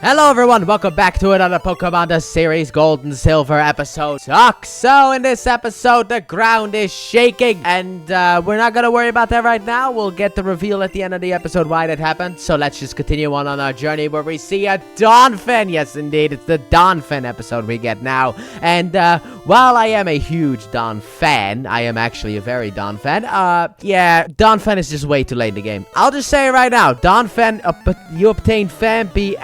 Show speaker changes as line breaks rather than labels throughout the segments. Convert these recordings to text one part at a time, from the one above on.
Hello everyone, welcome back to another Pokemon the series Gold and Silver episode talk. So in this episode, the ground is shaking, and we're not gonna worry about that right now. We'll get the reveal at the end of the episode why that happened. So let's just continue on our journey where we see a Donphin. Yes, indeed, it's the Donphin episode we get now. And while I am a huge Don fan, I am actually a very Don fan. Yeah, Donphin is just way too late in the game. I'll just say it right now, Donphin, you obtained Phanpy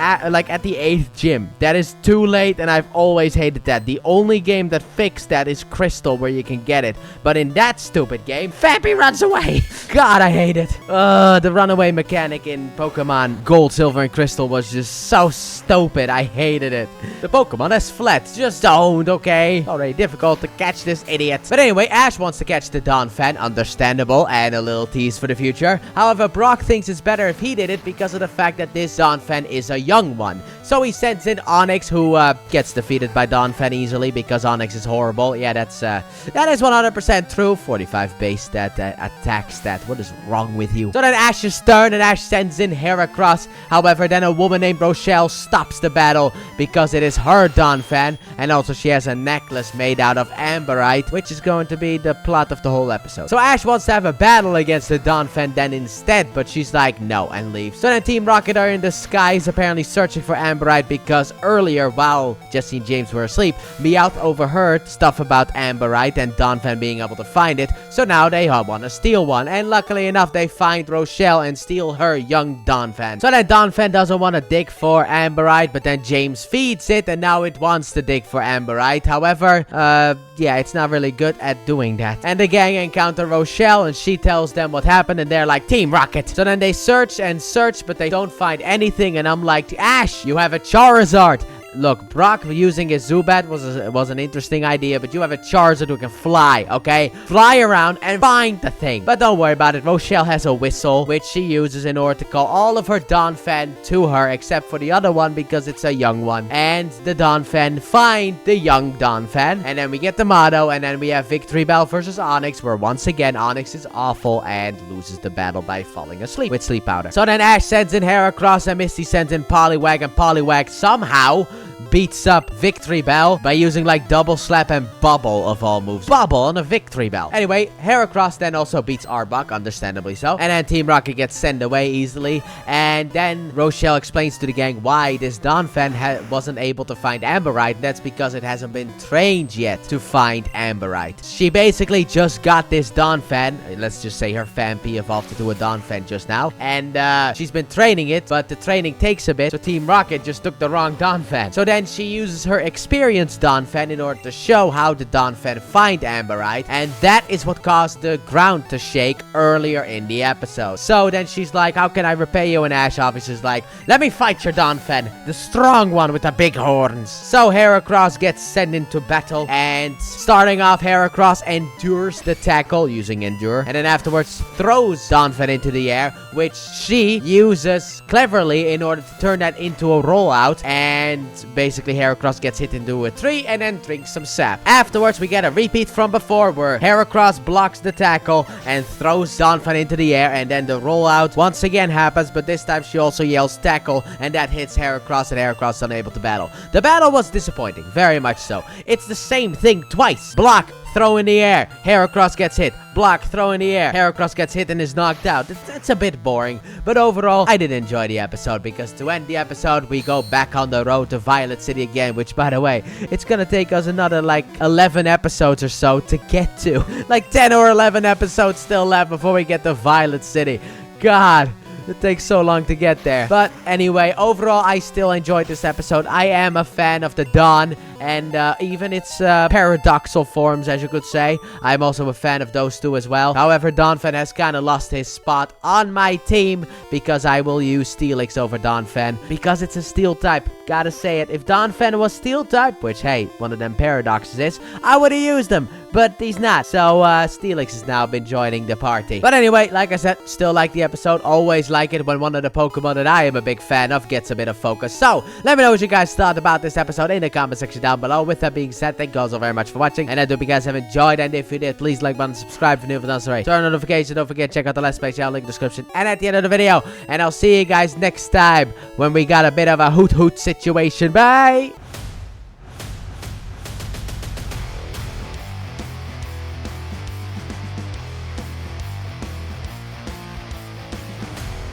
at the 8th gym. That is too late, and I've always hated that. The only game that fixed that is Crystal, where you can get it. But in that stupid game, Phanpy runs away. God, I hate it. The runaway mechanic in Pokemon Gold, Silver, and Crystal was just so stupid. I hated it. The Pokemon has fled. Just don't, okay? Already difficult to catch this idiot. But anyway, Ash wants to catch the Donphin. Understandable, and a little tease for the future. However, Brock thinks it's better if he did it because of the fact that this Donphin is a young one. So he sends in Onyx, who gets defeated by Donphin easily because Onyx is horrible. Yeah, that is 100% true. 45 base stat, attack stat. What is wrong with you? So then Ash's turn, and Ash sends in Heracross. However, then a woman named Rochelle stops the battle because it is her Donphin, and also she has a necklace made out of Amberite, which is going to be the plot of the whole episode. So Ash wants to have a battle against the Donphin then instead, but she's like, no, and leaves. So then Team Rocket are in the skies, apparently searching for Amberite because earlier, while Jesse and James were asleep, Meowth overheard stuff about Amberite and Donphin being able to find it, so now they want to steal one, and luckily enough, they find Rochelle and steal her young Donphin. So then Donphin doesn't want to dig for Amberite, but then James feeds it, and now it wants to dig for Amberite. However, yeah, it's not really good at doing that. And the gang encounter Rochelle, and she tells them what happened, and they're like, Team Rocket. So then they search and search, but they don't find anything, and I'm like, Ash, you have a Charizard. Look, Brock using his Zubat was an interesting idea, but you have a Charizard who can fly, okay? Fly around and find the thing. But don't worry about it. Rochelle has a whistle, which she uses in order to call all of her Donphin to her, except for the other one because it's a young one. And the Donphin find the young Donphin. And then we get the motto, and then we have Victory Bell versus Onyx, where once again, Onyx is awful and loses the battle by falling asleep with Sleep Powder. So then Ash sends in Heracross, and Misty sends in Poliwag, and Poliwag somehow beats up Victory Bell by using like Double Slap and Bubble of all moves. Bubble on a Victory Bell. Anyway, Heracross then also beats Arbok, understandably so. And then Team Rocket gets sent away easily. And then Rochelle explains to the gang why this Donphin wasn't able to find Amberite. That's because it hasn't been trained yet to find Amberite. She basically just got this Donphin. Let's just say her Phanpy evolved into a Donphin just now. And she's been training it, but the training takes a bit. So Team Rocket just took the wrong Donphin. So then she uses her experienced Donphin in order to show how the Donphin find Amberite, and that is what caused the ground to shake earlier in the episode. So then she's like, how can I repay you? And Ash obviously is like, let me fight your Donphin, the strong one with the big horns. So Heracross gets sent into battle, and starting off, Heracross endures the tackle using Endure, and then afterwards throws Donphin into the air, which she uses cleverly in order to turn that into a rollout, and basically Heracross gets hit into a tree and then drinks some sap. Afterwards, we get a repeat from before where Heracross blocks the tackle and throws Donphin into the air, and then the rollout once again happens, but this time she also yells tackle, and that hits Heracross, and Heracross is unable to battle. The battle was disappointing, very much so. It's the same thing twice. Block, throw in the air, Heracross gets hit. Block, throw in the air, Heracross gets hit and is knocked out. That's a bit boring, but overall, I did enjoy the episode because to end the episode, we go back on the road to Violet City again, which, by the way, it's gonna take us another, like, 11 episodes or so to get to. Like, 10 or 11 episodes still left before we get to Violet City. God. It takes so long to get there. But anyway, overall, I still enjoyed this episode. I am a fan of the Dawn and even its paradoxal forms, as you could say. I'm also a fan of those two as well. However, Donphin has kind of lost his spot on my team because I will use Steelix over Donphin because it's a Steel type. Gotta say it. If Donphin was Steel type, which, hey, one of them paradoxes is, I would have used them. but he's not. So, Steelix has now been joining the party. But anyway, like I said, still like the episode. Always like it when one of the Pokemon that I am a big fan of gets a bit of focus. So, let me know what you guys thought about this episode in the comment section down below. With that being said, thank you all so very much for watching, and I hope you guys have enjoyed. And if you did, please like button, subscribe if you're new, if not already. Turn on notifications. Don't forget, check out the Let's Play channel link in the description and at the end of the video. And I'll see you guys next time when we got a bit of a hoot situation. Bye!